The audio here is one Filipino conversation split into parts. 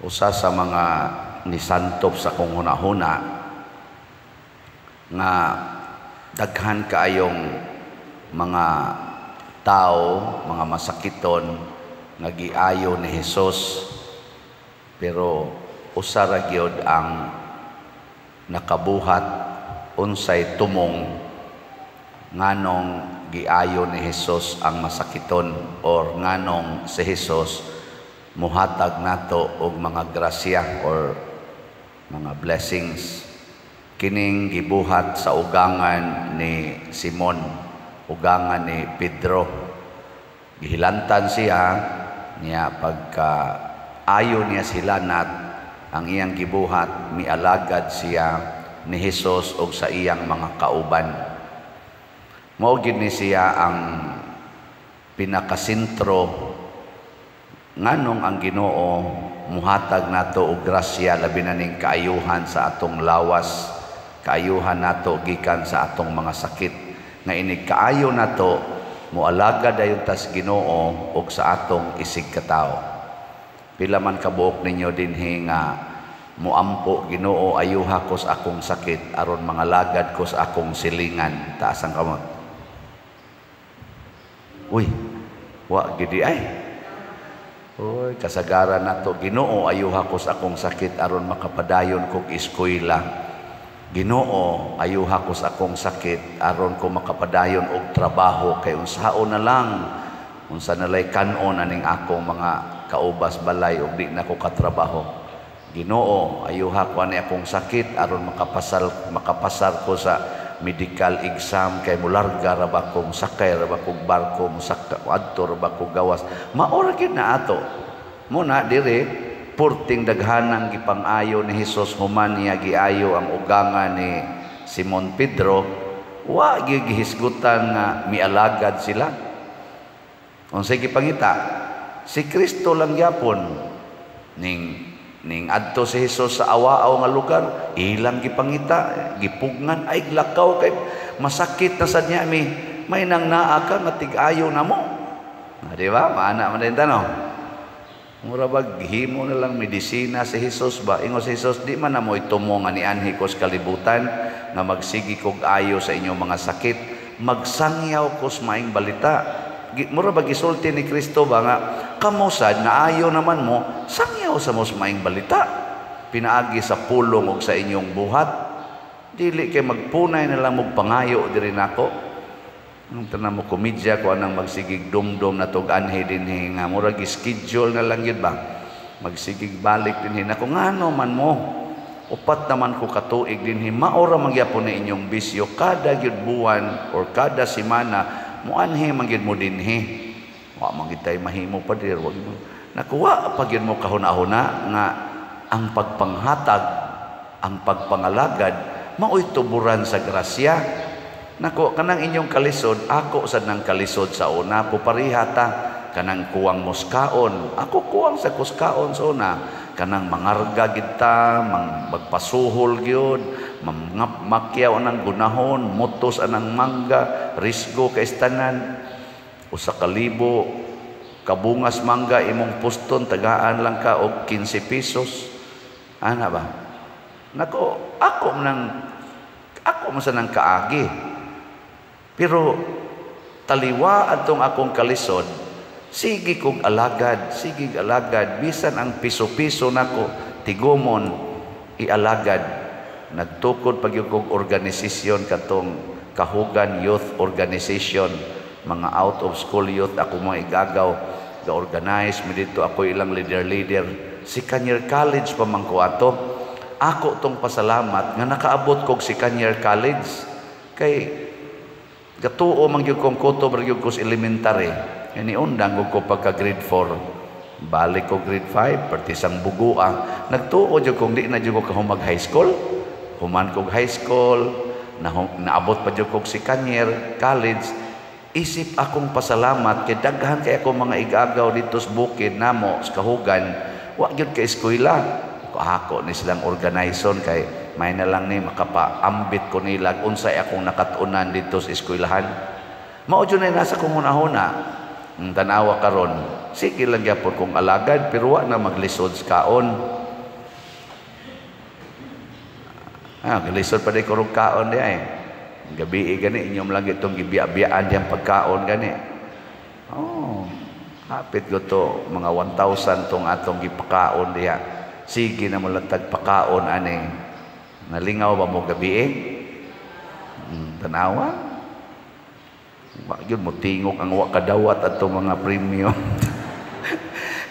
usa sa mga nisantop sa kong hunahuna nga daghan kaayong mga tao, mga masakiton nga giayo ni Hesus, pero usa ra gyud ang nakabuhat unsay tumong nganong giayo ni Hesus ang masakiton or nganong si Hesus muhatag nato og mga grasya or mga blessings. Kining gibuhat sa ugangan ni Simon, ugangan ni Pedro. Gihilantan siya niya pagka ayo niya sila nat ang iyang gibuhat, mialagad siya ni Hesus og sa iyang mga kauban. Mao gid ni siya ang pinakasentro nganong ang Ginoo muhatag nato og grasya labi na ning kaayuhan sa atong lawas, kaayuhan nato gikan sa atong mga sakit, nga ini kaayo nato mualagad dayon tas Ginoo og sa atong isig katao. Pila man kabuok ninyo dinhi nga muampo Ginoo, ayuha ko sa akong sakit aron mangalagad ko sa akong silingan. Taas ang kamot. Uy, wa gidi ay. Uy, kasagaran nato. Ginoo, ayuha ko sa akong sakit aron makapadayon kog eskwela. Ginoo, ayuha ko sa akong sakit aron ko makapadayon og trabaho, kay unsaon na lang unsa nalay kanon aning akong mga kaubas balay ug di na ko katrabaho. Ginoo, ayuha ko ani akong sakit aron makapasar ko sa medical exam, kay mularga ra ba kong sakay ra ba kong barko musaka adto ra ba kong gawas. Maura gid na ato muna dire purting daghanang gipang-ayo ni Hesus human niya giayo ang ugangan ni Simon Pedro, wa gihisgutan nga mialagad sila. Unsay gipangita? Si Kristo lang gyapon ning adto si Hesus sa awaaw nga lugar, ilang gipangita, gipugngan ay lakaw kay masakit na sad niya mi, may nang naa ka nga tig-ayo namo. Di ba? Maana man din tanong. Mura ba himo na lang medisina si Hesus ba? Ingon si Hesus, di man na mo itumo nga ni anhi ko sa kalibutan nga magsigi kog ayo sa inyong mga sakit, magsangyaw ko sa maing balita. Mura ba gisulti ni Kristo ba nga kamusad na ayo naman mo sangyaw sa mos maing balita, pinaagi sa pulong og sa inyong buhat, dili kay magpunay na lang mog pangayo diri nako. Nung tanan mo komedya ko anang magsigig dumdum na tog anhi dinhi nga mura gi-schedule na lang yun ba magsigig balik dinhi nako ngano man mo upat naman ko katuig dinhi maora magyapon na inyong bisyo kada gyud buwan or kada semana mo anhi man gyud mo dinhi. Wa man gitay mahimo pa dir, wag mo nakuha pa gyud mo kahuna-huna nga ang pagpanghatag, ang pagpangalagad maoy tuburan sa grasya. Nako kanang inyong kalisod, ako sad nang kalisod sa una, puparihata kanang kuwang muskaon, ako kuwang sa kuskaon sa una, kanang mangarga kita, magpasuhol gyud, makyaw anang gunahon, mutos anang mangga, risgo kay istanan, usa ka libo kabungas mangga imong puston, tagaan lang ka og 15 pesos. Ana ba? Nako ako man sa nang kaagi. Pero taliwa atong akong kalisod, sige kog alagad, bisan ang piso-piso nako tigomon ialagad. Nagtukod pag yung kog organisasyon katong Kahugan Youth Organization, mga out of school youth ako mga igagaw, ga-organize mi dito, ako ilang leader. Si Kanyar College pa man ko ato. Ako tong pasalamat nga nakaabot kog si Kanyar College, kay gatuo man gyud kong kutob gyud ko sa elementary. Ini undang ko pagka grade 4. Balik ko grade 5, partisang bugua. Nagtuo jud kong di na jud ko kahumag high school. Human kog high school, naabot pa jud kog si Kanyar College. Isip akong pasalamat kay daghan kay ako mga igagaw dito sa bukid namo sa Kahugan. Wa gyud ka eskwela. Ako ni silang organization kay may na lang ni makapaambit ko nila unsay akong nakatunan dito sa eskwelahan. Mao jud na nasa kong hunahuna Tanawa karon, sige lang gyapon kung alagad pero wa na maglisod sa kaon. Galisod pa di kurong kaon di ay. Gabi gani inyong lang itong gibiya-biyaan diyang pagkaon gani. Hapit ko to mga 1,000 tong atong gipakaon diha. Sige na mo lang tagpakaon ani. Nalingaw ba mo gabi tanawa? Yun mo tingok ang wakadawat at itong mga premium.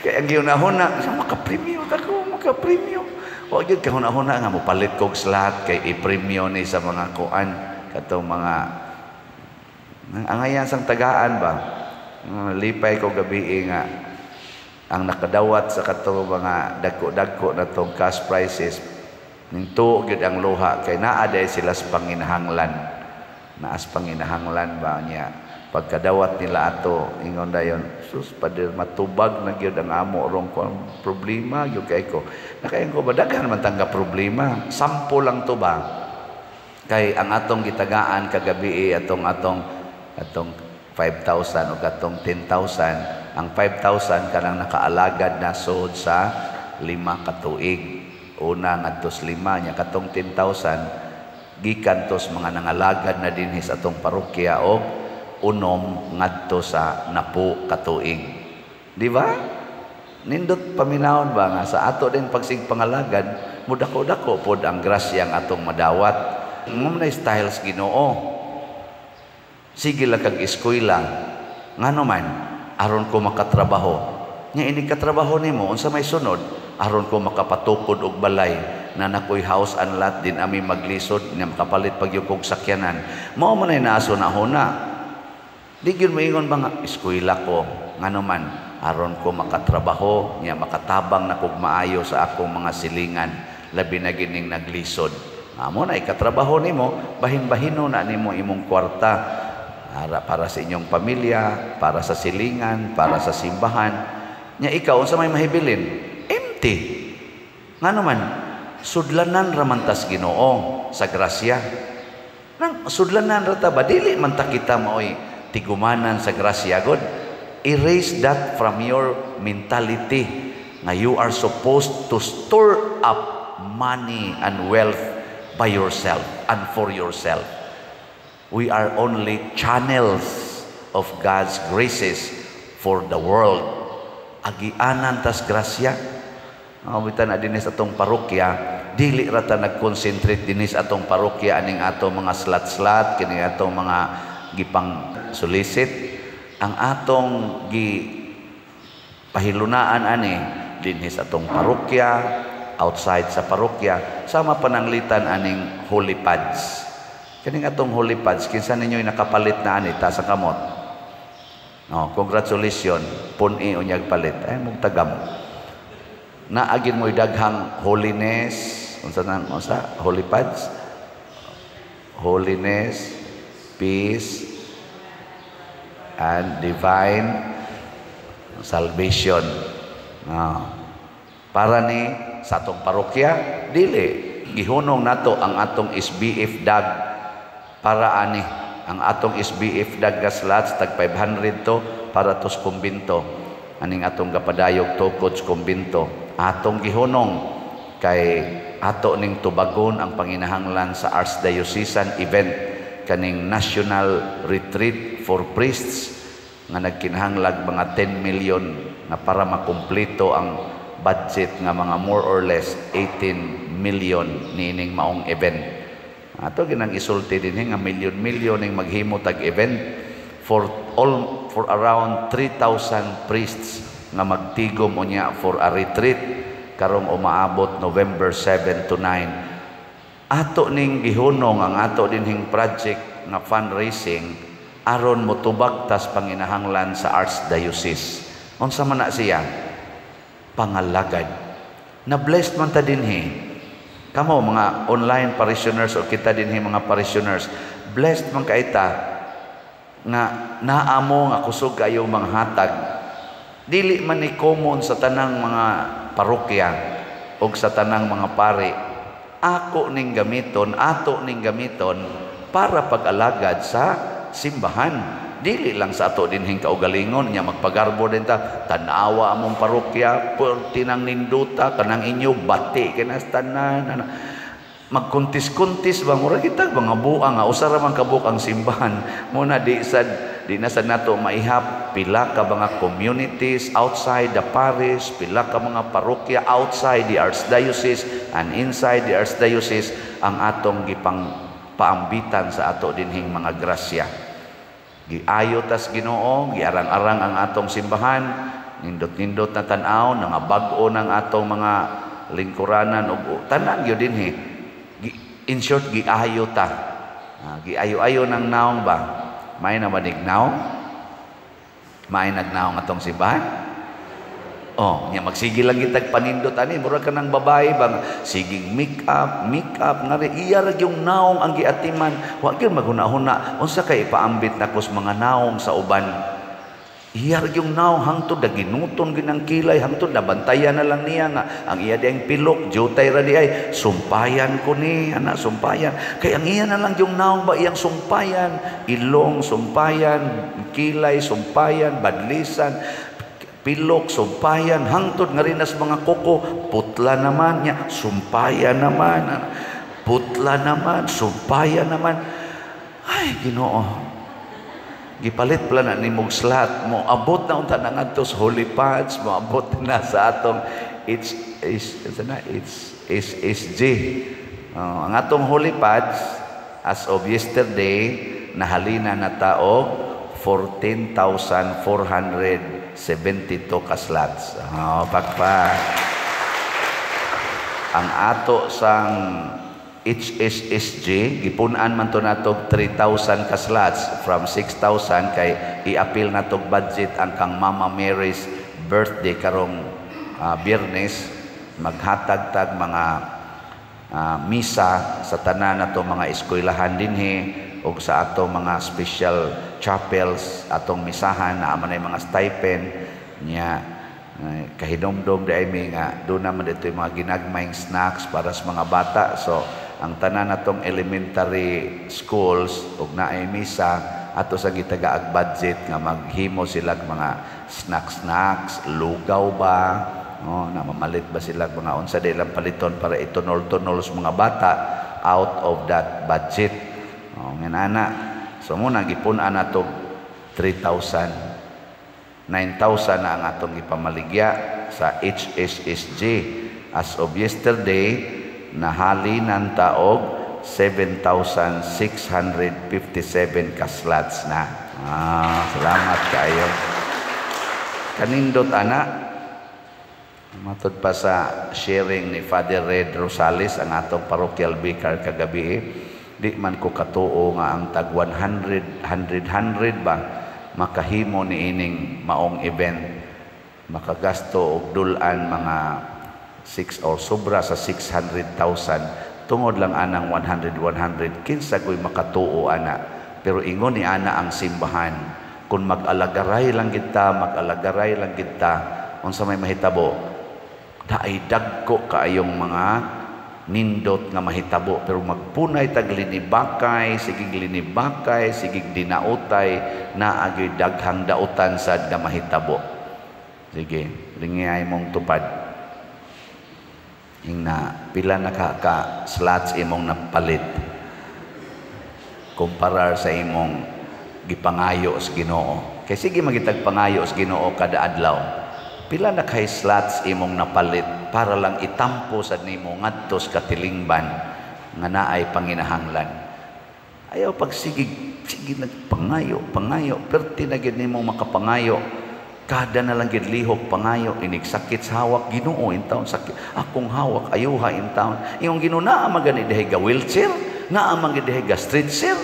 Kaya ang ginahuna, maka-premium ako, maka-premium. Huwag yun kahuna-huna nga mo palit kong slot kay i-premium ni sa mga kuan katong mga angayan sang tagaan ba. Lipay ko gabi nga ang nakadawat sa katong mga dagko-dagko na tong cash prices ning tuog yun ang luha kay naaday sila sa panginahanglan. Naas panginahanglan ba niya pagkadawat nila ato ingon dayon sus pader matubag na gyud ang amo rong problema gyud kay ko nakayon ko ba daghan man tangga problema sampo lang to ba kay ang atong gitagaan kagabi atong 5,000 o katong 10,000 ang 5,000 kanang nakaalagad na sod sa 5 ka tuig una ngadto 5 nya katong 10,000 gikan tos mga nangalagad na dinhi sa atong parokya o unom ngadto sa 10 ka tuig. Di ba? Nindot paminawon ba nga sa ato din pagsig pangalagad mudako-dako pod ang grasya ang atong madawat. Ngum na styles Ginoo. Sige lang kag eskwela. Ngano man aron ko makatrabaho. Nya ini katrabaho nimo unsa may sunod aron ko makapatukod og balay na nakoy house and lot din ami maglisod nga makapalit pag yung kong sakyanan mao man ay naaso na huna di gyud maingon ba nga eskwela ko ngano man aron ko makatrabaho nya makatabang na kog maayo sa akong mga silingan labi na gining naglisod amo na ikatrabaho nimo bahin-bahino na nimo imong kwarta para sa inyong pamilya para sa silingan para sa simbahan nya ikaw unsa may mahibilin empty ngano man sudlanan ramantas Ginoo sa grasya. Nang sudlanan rata ba dili man ta kita maoy tigumanan sa grasya god. Erase that from your mentality nga you are supposed to store up money and wealth by yourself and for yourself. We are only channels of God's graces for the world. Agianan tas grasya. Bitan na dinis atong parokya, dili rata nag-concentrate dinis atong parokya aning atong mga slat-slat, kini atong mga gipang solicit. Ang atong pahilunaan ani dinis atong parokya, outside sa parokya, sama pananglitan aning holy pads. Kining atong holy pads, kinsa ninyo'y nakapalit na ani ta sa kamot. Congratulations, pun-i unyag palit. Ay mong tagam. Naagin mo'y daghang holiness, unsa holy pads, holiness, peace, and divine salvation. Para ni sa atong parokya, dili gihunong nato ang atong SBF dag para ani ang atong SBF dag gaslats tag 500 to para tos kumbinto aning atong gapadayog tukod sa kumbinto. Atong gihunong kay ato ning tubagon ang panginahanglan sa Archdiocesan event kaning National Retreat for Priests nga nagkinahanglag mga 10 million na para makumpleto ang budget nga mga more or less 18 million nining maong event. Ato ginang isulti dinhi nga milyon-milyon ning maghimo tag event for around 3,000 priests nga magtigom unya for a retreat karong umaabot November 7 to 9. Ato ning gihunong ang ato dinhing project nga fundraising aron motubag tas panginahanglan sa Archdiocese. Unsa man na siya? Pangalagad. Na blessed man ta dinhi. Kamo mga online parishioners o kita dinhi mga parishioners, blessed man kaita nga naamo nga kusog kayo mga hatag. Dili man ni common sa tanang mga parokya o sa tanang mga pari. Ako ning gamiton, ato ning gamiton para pag-alagad sa simbahan. dili lang sa ato dinhing kaugalingon nya magpagarbo din ta tanawa among parokya perti nang ninduta kanang inyo bati kinas tanan magkuntis-kuntis ba mura kita mga buang nga usa ra man kabuk ang simbahan muna di na sad nato maihap pila ka mga communities outside the parish, pila ka mga parokya outside the archdiocese and inside the archdiocese ang atong gipang paambitan sa ato dinhing mga grasya. Giayo tas Ginoo, giarang-arang ang atong simbahan, nindot-nindot na tan-aw nga bag-o ng atong mga lingkuranan ug tanan gyud dinhi. In short, giayo ta. Giayo-ayo ng naong ba? May namanig naong? May nagnaong atong simbahan? Oh, nya magsige lang gitag panindot ani mura ka nang babae bang siging make up nga iya ra yung naong ang giatiman wa gyud maghuna-huna unsa kay ipaambit nakos mga naong sa uban iya ra yung naong hangtod ginuton ginang kilay hangtod nabantayan na lang niya nga ang iya diyang pilok jutay ra di ay sumpayan ko ni ana sumpayan kay ang iya na lang yung naong ba iyang sumpayan ilong sumpayan kilay sumpayan badlisan pilok, sumpayan, hangtod nga rin as mga kuko, putla naman niya, sumpayan naman, putla naman, sumpayan naman. Ay, Ginoo. Gipalit pala na ni mong slat mo, abot na unta na nga tos holy pads, mo abot na sa atong HSG. Ang atong holy pads, as of yesterday, nahalina na taog 14,472 kaslats. Pagpa. Ang ato sang HSSG, gipunan man to natog 3,000 kaslats from 6,000 kay i-appeal natog budget ang kang Mama Mary's birthday karong Biyernes. Maghatag-tag mga misa sa tanan nato mga eskwelahan dinhi o sa ato mga special chapels atong misahan na amanay mga stipend niya kahinomdom dai mi nga do naman dito yung mga ginagmayng snacks para sa mga bata so ang tanan natong elementary schools ug naay misa ato sa gitagaag budget nga maghimo sila mga snacks lugaw ba na mamalit ba sila mga unsa day lang paliton para itunol-tunol sa mga bata out of that budget. Nganana so muna gipunan nato 3,000 9,000 na ang atong ipamaligya sa HSSG as of yesterday nahalinan taog 7,657 kaslats na. Salamat kayo kanindot ana matod pa sa sharing ni Father Red Rosales ang atong parochial vicar kagabi di man ko katuo nga ang tag 100 ba makahimo ni ining maong event makagasto og dulan mga 6 or sobra sa 600,000 tungod lang anang 100 kinsa koy makatuo ana pero ingon ni ana ang simbahan kung mag-alagaray lang kita unsa may mahitabo daay dagko kaayong mga nindot nga mahitabo pero magpunay tag linibakay sigig dinautay na agoy daghang dautan sad nga mahitabo sige lingay mong tupad na pila na ka slots imong napalit kumparar sa imong gipangayo sa Ginoo kay sige magitag pangayo sa Ginoo kada adlaw pila na kay slots imong napalit para lang itampo sa nimo ngadto sa katilingban nga naay panginahanglan ayaw sige nagpangayo perti na gid nimo makapangayo kada na lang gid lihok pangayo inig sakit sa hawak Ginoo in taon sakit akong hawak ayuha in taon imong Ginoo naa magani dihay ga wheelchair naa magani dihay ga stretcher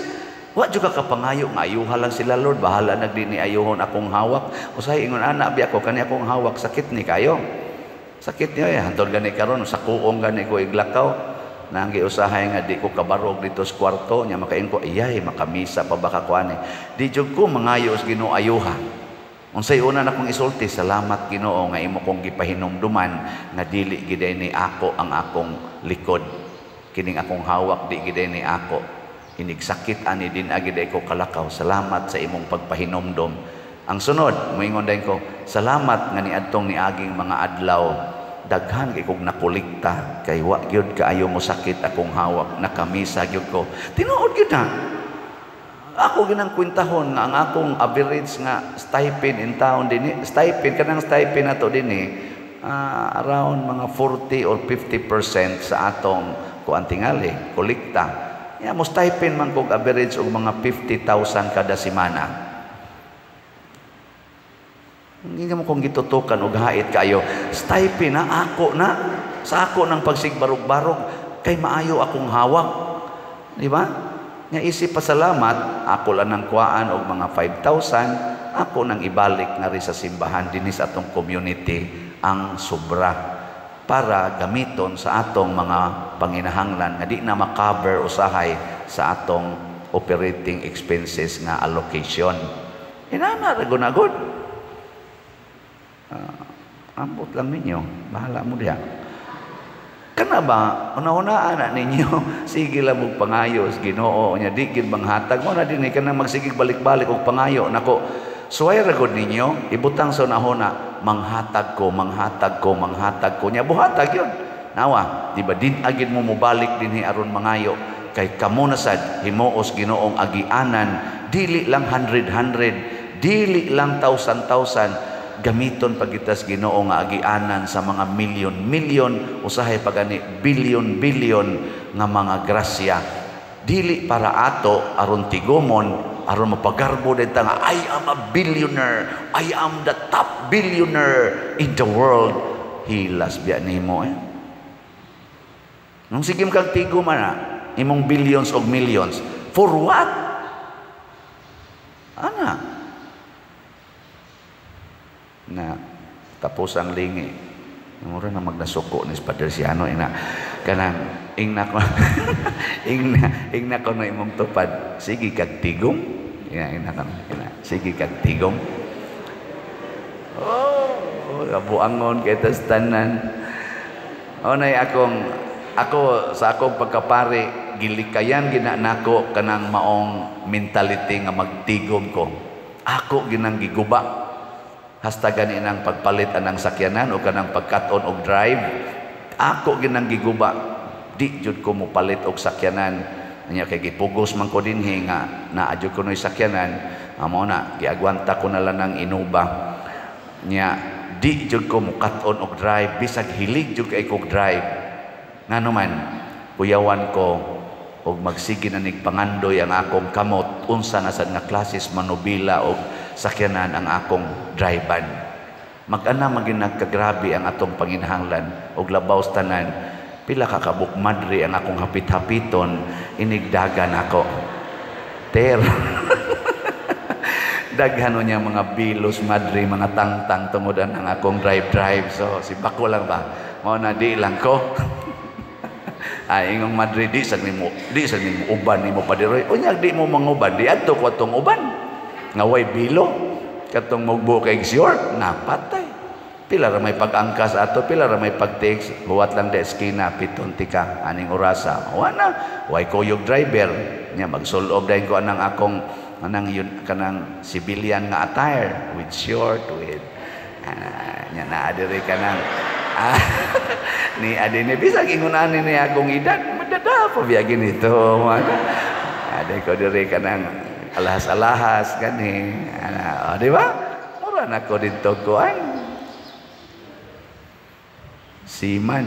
wa jud ka kapangayo nga ayuha lang sila Lord bahala nagdini ayuhon akong hawak usahay ingon ana bi ako kani akong hawak sakit ni kayo sakit niya hantod gani karon sa kuong gani ko iglakaw nang giusahay nga di ko kabarog dito sa kwarto nya makain ko iyay makamisa pa baka kuani di jud ko mangayo sa Ginoo ayuha unsay una na kong isulti salamat Ginoo nga imo kong gipahinumduman nga dili giday ni ako ang akong likod kining akong hawak di giday ni ako Inigsakit ani din agi day ko kalakaw. Salamat sa imong pagpahinomdom. Ang sunod, moingon din ko, salamat nga niadtong niaging mga adlaw. Daghan kay kog nakulikta kay wa gyud kaayo mo sakit akong hawak, nakamisa gyud ko. Tinuod gyud na. Ako ginang kwentahon nga ang akong average nga stipend in town dinhi, kanang stipend nato dinhi around mga 40 or 50% sa atong kuan tingali, kolekta. Ya mo stipend man kog average og mga 50,000 kada semana. Hindi mo kung gitutukan og hait kayo. Stipend na ako na sa ako ng pagsigbarog-barog kay maayo akong hawak. Di ba? Nga isip pasalamat, ako lang nang kuhaan og mga 5,000, ako nang ibalik nga rin sa simbahan dinhi sa atong community ang sobra para gamiton sa atong mga panginahanglan nga di na makaber usahay sa atong operating expenses nga allocation. Inana ra gunagod. Ambot lang ninyo, bahala mo diha. Kana ba una-unaan na ninyo sige lang og pangayo sa Ginoo nya di gid manghatag mo na dinhi kana magsigig balik-balik og pangayo nako suway ra gud ninyo ibutang sa nahona manghatag ko nya buhatag yun nawa di ba din agid mo mobalik dinhi aron mangayo kay kamo na sad himuos Ginoong agianan dili lang 100 dili lang 1,000 gamiton pagitas Ginoo nga agianan sa mga milyon usahay pagani bilyon nga mga grasya dili para ato aron tigomon aron mapagarbo dita nga I am a billionaire, I am the top billionaire in the world. Hilas biya nimo nung sigim kag tigo man imong billions og millions for what ana na tapos ang lingi mura na magnasuko ni Padre Siano ina kanang ingna ko ingna ko no imong tupad sige kag tigom ina sige kag tigom kabuangon kay tas tanan nay ako sa akong pagkapari gilikayan ginanako kanang maong mentality nga magtigom ko ako ginang giguba hasta ganinang pagpalit anang sakyanan o kanang pagkaton og drive ako ginang giguba di jud ko mo palit og sakyanan nya kay gipugos man ko dinhi nga naa jud ko noy sakyanan amo na giagwanta ko na lang ng inuba nya di jud ko mo katon og drive bisag hilig jud kay kog drive ngano man kuyawan ko og magsige na nig pangandoy ang akong kamot unsa na sad nga klases manubila og sakyanan ang akong drivean. Mag-ana maging nagkagrabe ang atong panginahanglan og labaw tanan. Pila ka kabukmadri ang akong hapit-hapiton inigdagan ako. Ter. Daghan niya mga bilos madri, mga tangtang tumudan ang akong drive. So si bako lang ba? Mo na di lang ko. Ay ingong madri di sa nimo uban nimo padiroy. Unya di mo manguban di adto ko atong uban. Nga way bilo katong magbuo kay short napatay pila ra may pag-angkas ato pila ra may pag-text buwat lang de eskina piton tika aning orasa wana way kuyog driver nya magsulob dayon ko anang akong yun kanang civilian nga attire with short with nya naa diri kanang ni adine bisag ingunan ni akong edad madada pa biya ginito ade ko diri kanang alahas-alahas gani di ba mura na ko dito kuan siman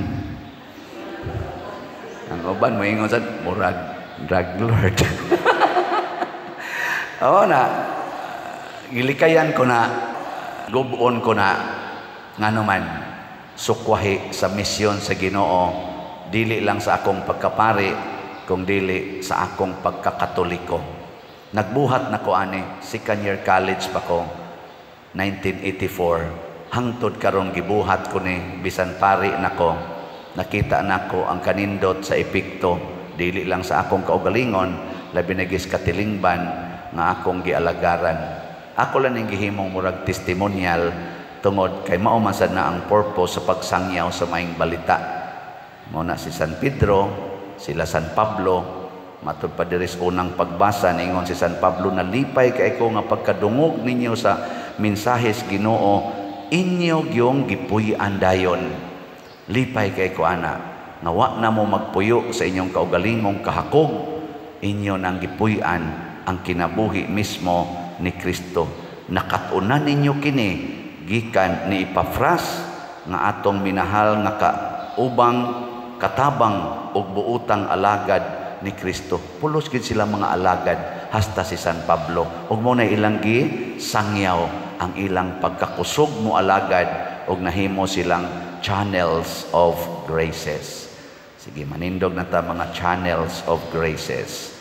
ang uban mo ingon sad murag drug lord na gilikayan ko na gubon ko na ngano man sukwahi sa misyon sa Ginoo dili lang sa akong pagkapari kung dili sa akong pagkakatoliko. Nagbuhat na ko ani, second year college pa ko, 1984. Hangtod karon gibuhat ko ni, bisan pari na ko. Nakita na ko ang kanindot sa epekto, dili lang sa akong kaugalingon, labi na gis katilingban nga akong gialagaran. Ako lang yung gihimong murag testimonial tungod kay maumasad na ang purpose sa pagsangyaw sa maing balita. Muna si San Pedro, sila San Pablo, Matud pa diri sa unang pagbasa niingon si San Pablo, nalipay kay ko nga pagkadungog ninyo sa mensahes Ginoo, inyo gyung gipuy-an dayon. Lipay kay ko ana, nga wa na mo magpuyo sa inyong kaugalingong kahakog, inyo nang gipuy-an ang kinabuhi mismo ni Kristo. Nakatunan ninyo kini gikan ni Epafras nga atong minahal nga kaubang katabang ug buutang alagad ni Kristo. Pulos gid sila mga alagad hasta si San Pablo. Ug mo na ilang sangyaw ang ilang pagkakusog mo alagad ug nahimo silang channels of graces. Sige, manindog na ta mga channels of graces.